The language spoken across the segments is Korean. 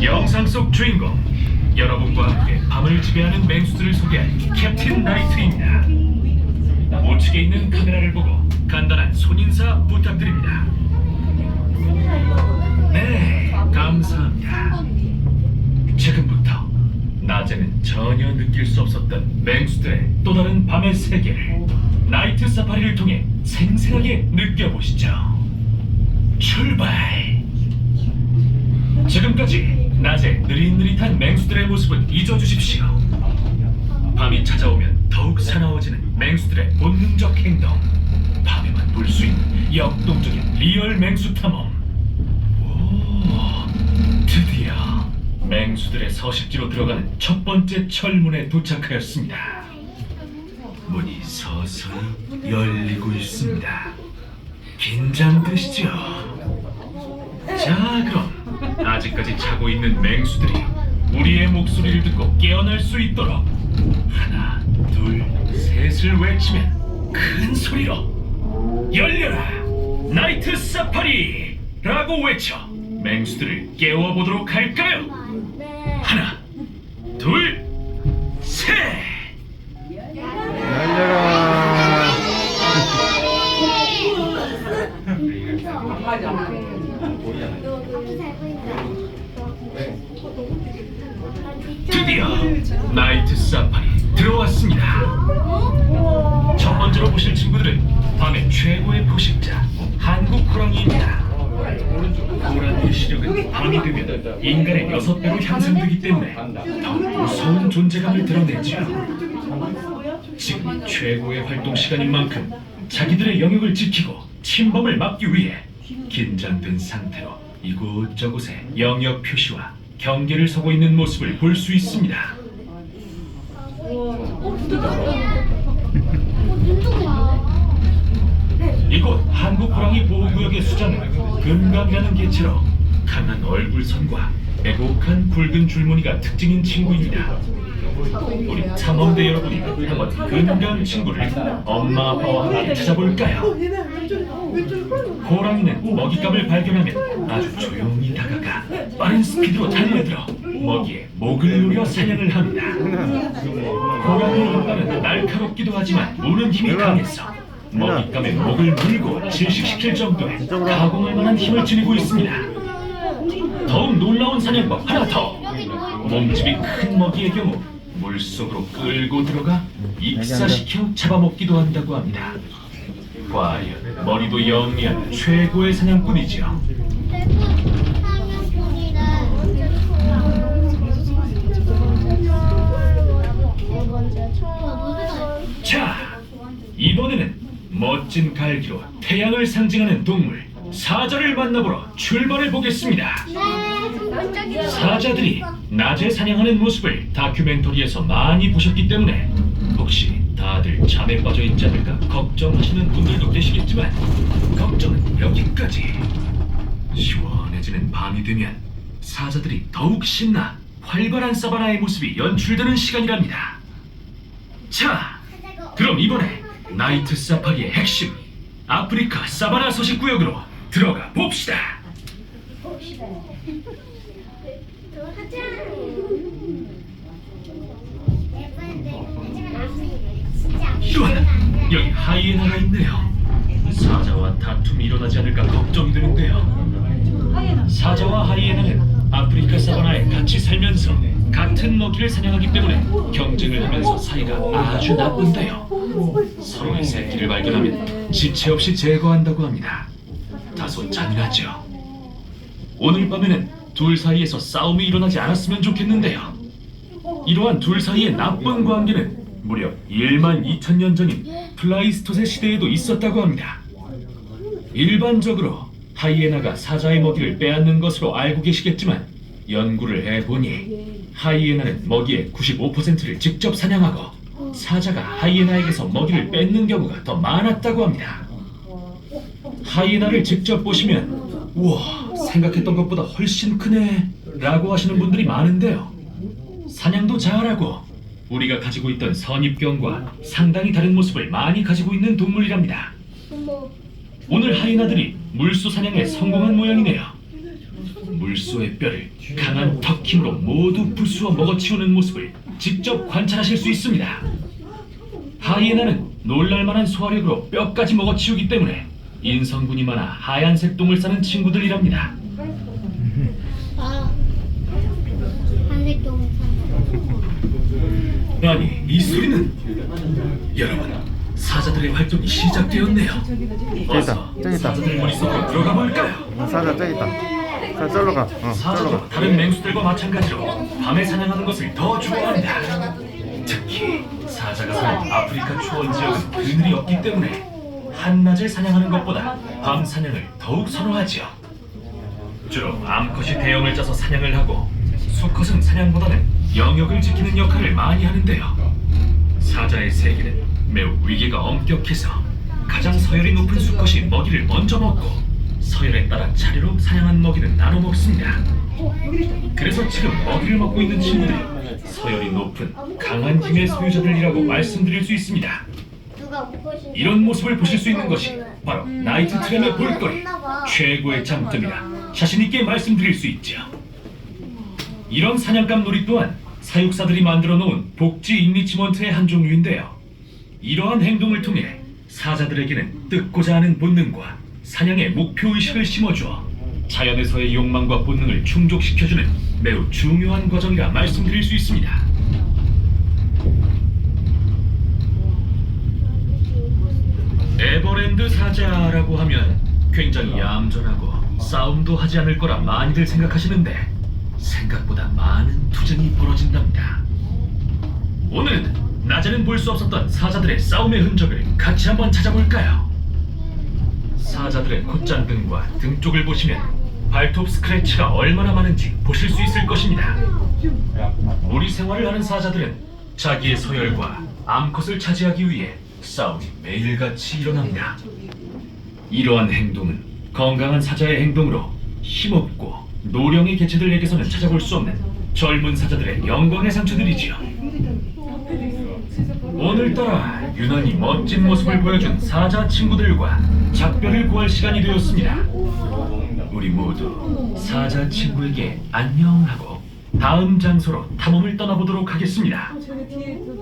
영상 속 주인공, 여러분과 함께 밤을 지배하는 맹수들을 소개할 캡틴 나이트입니다. 우측에 있는 카메라를 보고 간단한 손인사 부탁드립니다. 네, 감사합니다. 지금부터 낮에는 전혀 느낄 수 없었던 맹수들의 또 다른 밤의 세계를 나이트 사파리를 통해 생생하게 느껴보시죠. 출발! 지금까지 낮에 느릿느릿한 맹수들의 모습은 잊어주십시오. 밤이 찾아오면 더욱 사나워지는 맹수들의 본능적 행동, 밤에만 볼 수 있는 역동적인 리얼 맹수 탐험. 오, 드디어 맹수들의 서식지로 들어가는 첫 번째 철문에 도착하였습니다. 문이 서서히 열리고 있습니다. 긴장되시죠? 자, 그럼 아직까지 자고 있는 맹수들이 우리의 목소리를 듣고 깨어날 수 있도록 하나, 둘, 셋을 외치면 큰 소리로 열려라! 나이트 사파리! 라고 외쳐 맹수들을 깨워보도록 할까요? 하나, 둘, 셋! 열려라. 드디어 나이트 사파리 들어왔습니다. 첫 번째로 보실 친구들은 밤의 최고의 포식자 한국 호랑이입니다. 호랑이의 시력은 밤이 되면 인간의 6배로 향상되기 때문에 더 무서운 존재감을 드러내지요. 지금 최고의 활동 시간인 만큼 자기들의 영역을 지키고 침범을 막기 위해 긴장된 상태로 이곳저곳에 영역 표시와 경계를 서고 있는 모습을 볼 수 있습니다. 이곳 한국호랑이 보호구역의 수장은 금감이라는 개체로 강한 얼굴선과 애곡한 굵은 줄무늬가 특징인 친구입니다. 우리 탐험대 여러분이 한번 금감 친구를 엄마 아빠와 함께 찾아볼까요? 호랑이는 먹잇감을 발견하면 아주 조용히 다가가 빠른 스피드로 달려들어 먹이에 목을 노려 사냥을 합니다. 호랑이의 이빨은 날카롭기도 하지만 무는 힘이 강해서 먹잇감의 목을 물고 질식시킬 정도의 가공할 만한 힘을 지니고 있습니다. 더욱 놀라운 사냥법 하나 더! 몸집이 큰 먹이의 경우 물속으로 끌고 들어가 익사시켜 잡아먹기도 한다고 합니다. 과연 머리도 영리한 최고의 사냥꾼이지요. 자, 이번에는 멋진 갈기로 태양을 상징하는 동물 사자를 만나보러 출발해 보겠습니다. 사자들이 낮에 사냥하는 모습을 다큐멘터리에서 많이 보셨기 때문에 혹시 다들 잠에 빠져 있지 않을까 걱정하시는 분들도 계시겠지만 걱정은 여기까지. 시원해지는 밤이 되면 사자들이 더욱 신나 활발한 사바나의 모습이 연출되는 시간이랍니다. 자, 그럼 이번에 나이트 사파리의 핵심 아프리카 사바나 서식구역으로 들어가 봅시다. 이런, 여기 하이에나가 있네요. 사자와 다툼이 일어나지 않을까 걱정이 되는데요. 사자와 하이에나는 아프리카 사바나에 같이 살면서 같은 먹이를 사냥하기 때문에 경쟁을 하면서 사이가 아주 나쁜데요. 서로의 새끼를 발견하면 지체 없이 제거한다고 합니다. 다소 잔인하죠. 오늘 밤에는 둘 사이에서 싸움이 일어나지 않았으면 좋겠는데요. 이러한 둘 사이의 나쁜 관계는 무려 1만 2천년 전인 플라이스토세 시대에도 있었다고 합니다. 일반적으로 하이에나가 사자의 먹이를 빼앗는 것으로 알고 계시겠지만 연구를 해보니 하이에나는 먹이의 95%를 직접 사냥하고 사자가 하이에나에게서 먹이를 뺏는 경우가 더 많았다고 합니다. 하이에나를 직접 보시면 우와, 생각했던 것보다 훨씬 크네 라고 하시는 분들이 많은데요. 사냥도 잘하고 우리가 가지고 있던 선입견과 상당히 다른 모습을 많이 가지고 있는 동물이랍니다. 오늘 하이에나들이 물소 사냥에 성공한 모양이네요. 물소의 뼈를 강한 턱 힘으로 모두 부수어 먹어치우는 모습을 직접 관찰하실 수 있습니다. 하이에나는 놀랄만한 소화력으로 뼈까지 먹어치우기 때문에 인성분이 많아 하얀색 똥을 싸는 친구들이랍니다. 아, 한색동 산다. 아니, 이 소리는 여러분, 사자들의 활동이 시작되었네요. 어서 저기 있다. 사자들 머릿속으로 들어가 볼까요? 사자 저기 있다. 자, 저리로 가. 저리로 사자도 가. 다른 맹수들과 마찬가지로 밤에 사냥하는 것을 더 좋아합니다. 특히 사자가 사는 아프리카 초원 지역은 그늘이 없기 때문에 한낮을 사냥하는 것보다 밤 사냥을 더욱 선호하지요. 주로 암컷이 대형을 짜서 사냥을 하고 수컷은 사냥보다는 영역을 지키는 역할을 많이 하는데요. 사자의 세계는 매우 위계가 엄격해서 가장 서열이 높은 수컷이 먹이를 먼저 먹고 서열에 따라 차례로 사냥한 먹이는 나눠 먹습니다. 그래서 지금 먹이를 먹고 있는 친구들이 서열이 높은 강한 힘의 소유자들이라고 말씀드릴 수 있습니다. 이런 모습을 보실 수 있는 것이 바로 나이트 트램의 볼거리, 최고의 장점이라 자신있게 말씀드릴 수 있죠. 이런 사냥감 놀이 또한 사육사들이 만들어 놓은 복지 인리치먼트의 한 종류인데요. 이러한 행동을 통해 사자들에게는 뜯고자 하는 본능과 사냥의 목표의식을 심어주어 자연에서의 욕망과 본능을 충족시켜주는 매우 중요한 과정이라 말씀드릴 수 있습니다. 에버랜드 사자라고 하면 굉장히 얌전하고 싸움도 하지 않을 거라 많이들 생각하시는데 생각보다 많은 투쟁이 벌어진답니다. 오늘은 낮에는 볼 수 없었던 사자들의 싸움의 흔적을 같이 한번 찾아볼까요? 사자들의 콧잔등과 등 쪽을 보시면 발톱 스크래치가 얼마나 많은지 보실 수 있을 것입니다. 무리 생활을 하는 사자들은 자기의 서열과 암컷을 차지하기 위해 싸움이 매일같이 일어납니다. 이러한 행동은 건강한 사자의 행동으로 힘없고 노령의 개체들에게서는 찾아볼 수 없는 젊은 사자들의 영광의 상처들이지요. 오늘따라 유난히 멋진 모습을 보여준 사자 친구들과 작별을 구할 시간이 되었습니다. 우리 모두 사자 친구에게 안녕하고 다음 장소로 탐험을 떠나보도록 하겠습니다.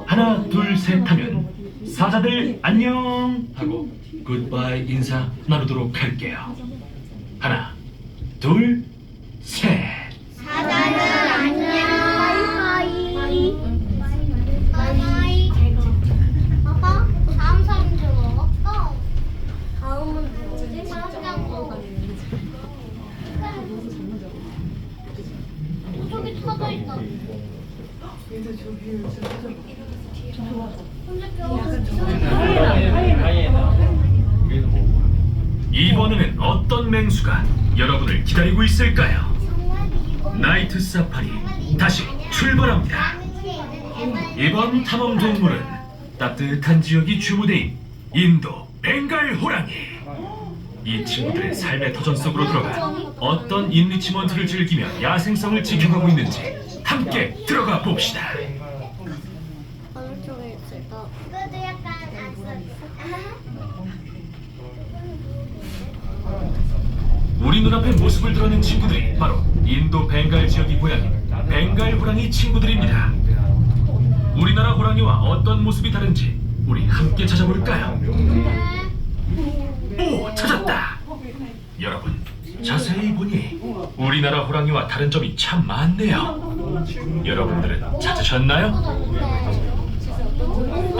하나, 둘, 셋 하면 사자들 안녕 하고 굿바이 인사 나누도록 할게요. 하나, 둘, 셋. 사자는 안녕. 바이바이. 바이바이. 아빠, 다음 사람 좀 먹었어. 다음은 뭐지? 사자고. 저기 사자 있다. 이번에는 어떤 맹수가 여러분을 기다리고 있을까요? 나이트 사파리 다시 출발합니다. 이번 탐험 동물은 따뜻한 지역이 주무대인 인도 벵갈 호랑이. 이 친구들의 삶의 터전 속으로 들어가 어떤 인리치먼트를 즐기며 야생성을 지켜가고 있는지 함께 들어가 봅시다. 어느 쪽에 있을까? 그것도 약간 안 우리 눈앞에 모습을 드러낸 친구들이 바로 인도 벵갈 지역이 고향인 벵갈 호랑이 친구들입니다. 우리나라 호랑이와 어떤 모습이 다른지 우리 함께 찾아볼까요? 오, 찾았다! 여러분, 자세히 보니 우리나라 호랑이와 다른 점이 참 많네요. 여러분들은 찾으셨나요?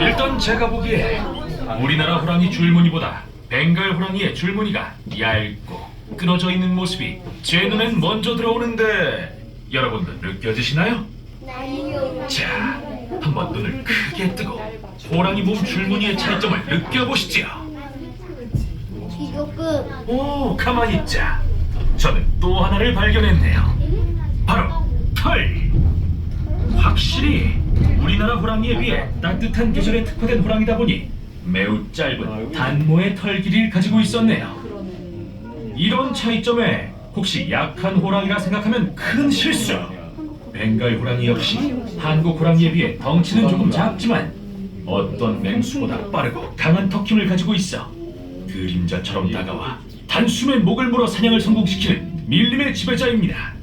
일단 제가 보기에 우리나라 호랑이 줄무늬보다 벵갈 호랑이의 줄무늬가 얇고 끊어져 있는 모습이 제 눈엔 먼저 들어오는데 여러분도 느껴지시나요? 자, 한번 눈을 크게 뜨고 호랑이 몸 줄무늬의 차이점을 느껴보시죠. 비교급. 오, 가만히 있자. 저는 또 하나를 발견했네요. 바로 털. 확실히 우리나라 호랑이에 비해 따뜻한 계절에 특화된 호랑이다 보니 매우 짧은 단모의 털 길이를 가지고 있었네요. 이런 차이점에 혹시 약한 호랑이라 생각하면 큰 실수. 벵갈 호랑이 역시 한국 호랑이에 비해 덩치는 조금 작지만 어떤 맹수보다 빠르고 강한 턱힘을 가지고 있어 그림자처럼 다가와 단숨에 목을 물어 사냥을 성공시키는 밀림의 지배자입니다.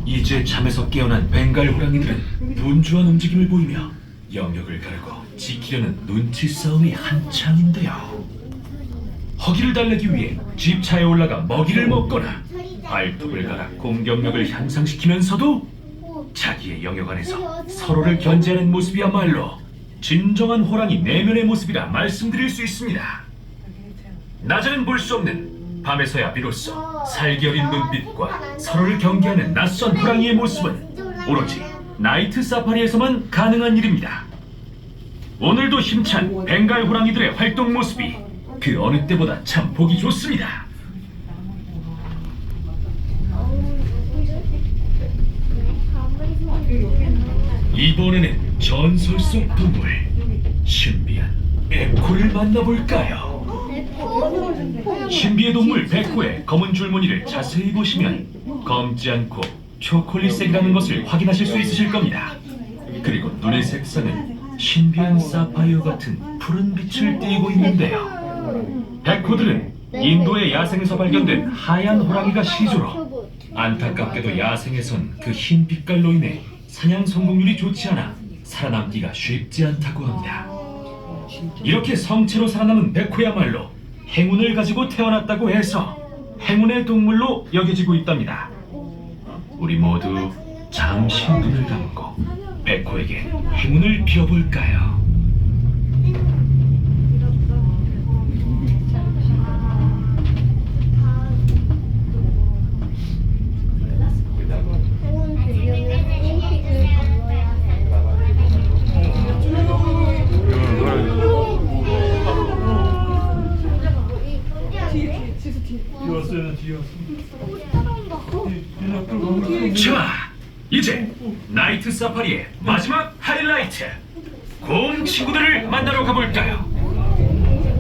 이제 잠에서 깨어난 벵갈 호랑이들은 분주한 움직임을 보이며 영역을 가르고 지키려는 눈치 싸움이 한창인데요. 허기를 달래기 위해 집차에 올라가 먹이를 먹거나 발톱을 갈아 공격력을 향상시키면서도 자기의 영역 안에서 서로를 견제하는 모습이야말로 진정한 호랑이 내면의 모습이라 말씀드릴 수 있습니다. 낮에는 볼 수 없는 밤에서야 비로소 살기 어린 눈빛과 서로를 경계하는 낯선 호랑이의 모습은 오로지 나이트 사파리에서만 가능한 일입니다. 오늘도 힘찬 벵갈 호랑이들의 활동 모습이 그 어느 때보다 참 보기 좋습니다. 이번에는 전설 속 동물 신비한 백호를 만나볼까요? 신비의 동물 백호의 검은 줄무늬를 자세히 보시면 검지 않고 초콜릿색이라는 것을 확인하실 수 있으실 겁니다. 그리고 눈의 색상은 신비한 사파이어 같은 푸른 빛을 띠고 있는데요. 백호들은 인도의 야생에서 발견된 하얀 호랑이가 시조로 안타깝게도 야생에선 그 흰 빛깔로 인해 사냥 성공률이 좋지 않아 살아남기가 쉽지 않다고 합니다. 이렇게 성체로 살아남은 백호야말로 행운을 가지고 태어났다고 해서 행운의 동물로 여겨지고 있답니다. 우리 모두 잠시 눈을 감고 백호에게 행운을 빌어볼까요? 자, 이제 나이트 사파리의 마지막 하이라이트 곰 친구들을 만나러 가볼까요?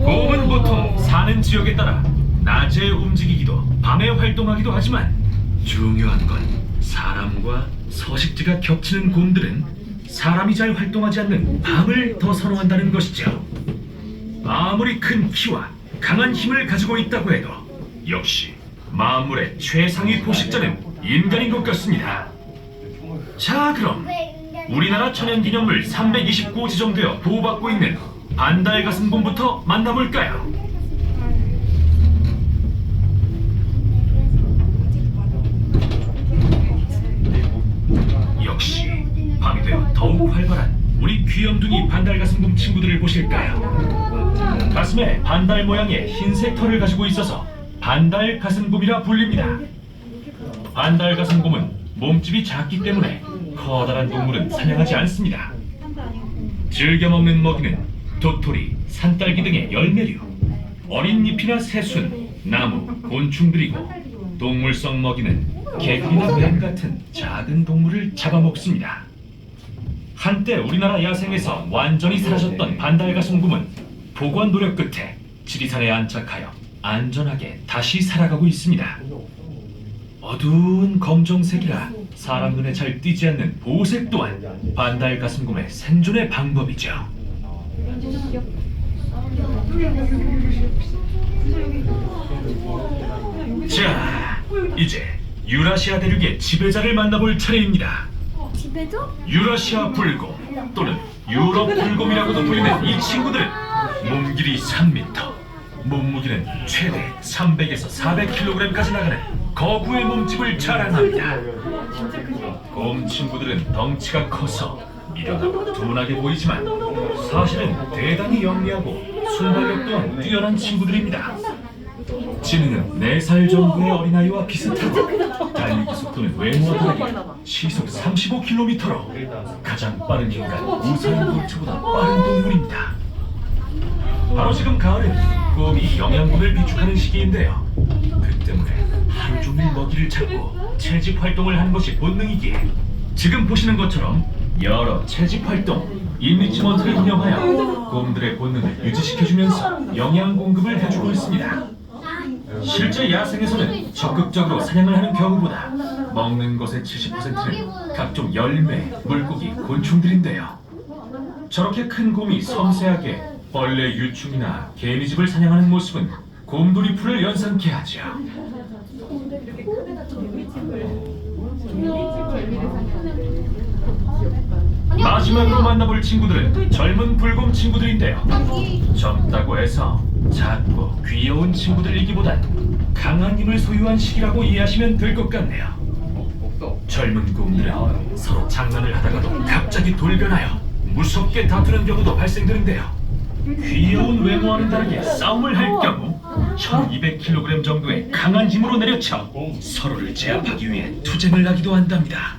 곰은 보통 사는 지역에 따라 낮에 움직이기도 밤에 활동하기도 하지만 중요한 건 사람과 서식지가 겹치는 곰들은 사람이 잘 활동하지 않는 밤을 더 선호한다는 것이죠. 아무리 큰 키와 강한 힘을 가지고 있다고 해도 역시 만물의 최상위 포식자는 인간인 것 같습니다. 자, 그럼 우리나라 천연기념물 329 지정되어 보호받고 있는 반달가슴곰부터 만나볼까요? 역시 밤이 되어 더욱 활발한 우리 귀염둥이 반달가슴곰 친구들을 보실까요? 가슴에 반달 모양의 흰색 털을 가지고 있어서 반달가슴곰이라 불립니다. 반달가슴곰은 몸집이 작기 때문에 커다란 동물은 사냥하지 않습니다. 즐겨 먹는 먹이는 도토리, 산딸기 등의 열매류, 어린 잎이나 새순, 나무, 곤충들이고 동물성 먹이는 개구리나 뱀 같은 작은 동물을 잡아먹습니다. 한때 우리나라 야생에서 완전히 사라졌던 반달가슴곰은 보관 노력 끝에 지리산에 안착하여 안전하게 다시 살아가고 있습니다. 어두운 검정색이라 사람 눈에 잘 띄지 않는 보색 또한 반달가슴곰의 생존의 방법이죠. 자, 이제 유라시아 대륙의 지배자를 만나볼 차례입니다. 집에도? 유라시아 불곰 또는 유럽 불곰이라고도 불리는 이 친구들은 몸길이 3m, 몸무게는 최대 300에서 400kg까지 나가는 거구의 몸집을 자랑합니다. 곰 친구들은 덩치가 커서 일어나고 둔하게 보이지만 사실은 대단히 영리하고 순발력 또한 뛰어난 친구들입니다. 지능은 4살 정도의 어린아이와 비슷하고 달리기 속도는 외모와 다르게 시속 35km로 가장 빠른 인간 우사인 볼트보다 빠른 동물입니다. 바로 지금 가을은 곰이 영양분을 비축하는 시기인데요. 그 때문에 하루 종일 먹이를 찾고 채집 활동을 하는 것이 본능이기에 지금 보시는 것처럼 여러 채집 활동, 인리치먼트를 운영하여 곰들의 본능을 유지시켜주면서 영양 공급을 해주고 있습니다. 실제 야생에서는 적극적으로 사냥을 하는 경우보다 먹는 것의 70%는 각종 열매, 물고기, 곤충들인데요. 저렇게 큰 곰이 섬세하게 벌레 유충이나 개미집을 사냥하는 모습은 곰돌이풀을 연상케 하죠. 마지막으로 만나볼 친구들은 젊은 불곰 친구들인데요. 젊다고 해서 작고 귀여운 친구들이기보단 강한 힘을 소유한 시기라고 이해하시면 될 것 같네요. 젊은 곰들은 서로 장난을 하다가도 갑자기 돌변하여 무섭게 다투는 경우도 발생되는데요. 귀여운 외모와는 다르게 싸움을 할 경우 1200kg 정도의 강한 힘으로 내려쳐 서로를 제압하기 위해 투쟁을 하기도 한답니다.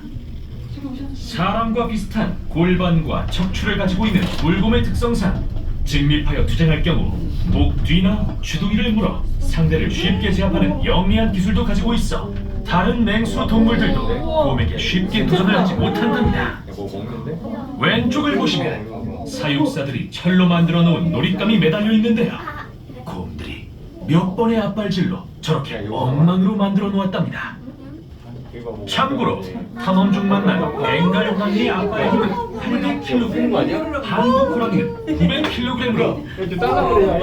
사람과 비슷한 골반과 척추를 가지고 있는 불곰의 특성상 직립하여 투쟁할 경우 목 뒤나 주둥이를 물어 상대를 쉽게 제압하는 영리한 기술도 가지고 있어 다른 맹수 동물들도 곰에게 쉽게 도전을 하지 못한답니다. 왼쪽을 보시면 사육사들이 철로 만들어 놓은 놀잇감이 매달려 있는데요. 곰들이 몇 번의 앞발질로 저렇게 엉망으로 만들어 놓았답니다. 참고로 탐험 중 만난 벵갈 호랑이의 아빠의 힘은 800kg, 한국 호랑이는 900kg으로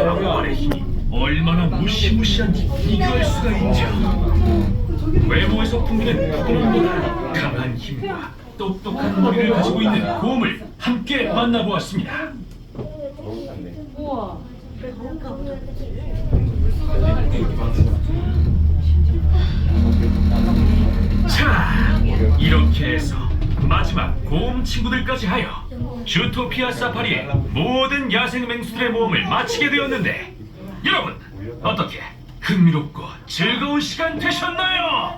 아빠의 힘이 얼마나 무시무시한지 비교할 수가 있죠. 외모에서 풍기는 곰보다 강한 힘과 똑똑한 머리를 가지고 있는 곰을 함께 만나보았습니다. 우와. 자, 이렇게 해서 마지막 곰 친구들까지 하여 주토피아 사파리의 모든 야생 맹수들의 모험을 마치게 되었는데 여러분 어떻게 흥미롭고 즐거운 시간 되셨나요?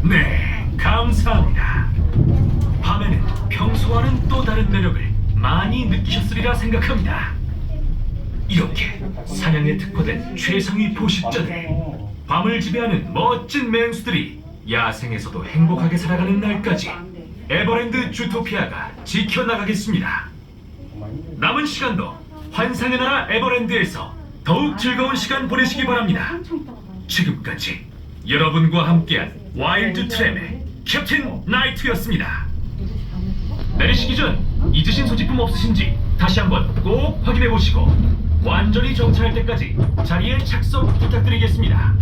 네, 감사합니다. 밤에는 평소와는 또 다른 매력을 많이 느끼셨으리라 생각합니다. 이렇게 사냥에 특화된 최상위 포식자들, 밤을 지배하는 멋진 맹수들이 야생에서도 행복하게 살아가는 날까지 에버랜드 주토피아가 지켜나가겠습니다. 남은 시간도 환상의 나라 에버랜드에서 더욱 즐거운 시간 보내시기 바랍니다. 지금까지 여러분과 함께한 와일드 트램의 캡틴 나이트였습니다. 내리시기 전 잊으신 소지품 없으신지 다시 한번 꼭 확인해 보시고 완전히 정차할 때까지 자리에 착석 부탁드리겠습니다.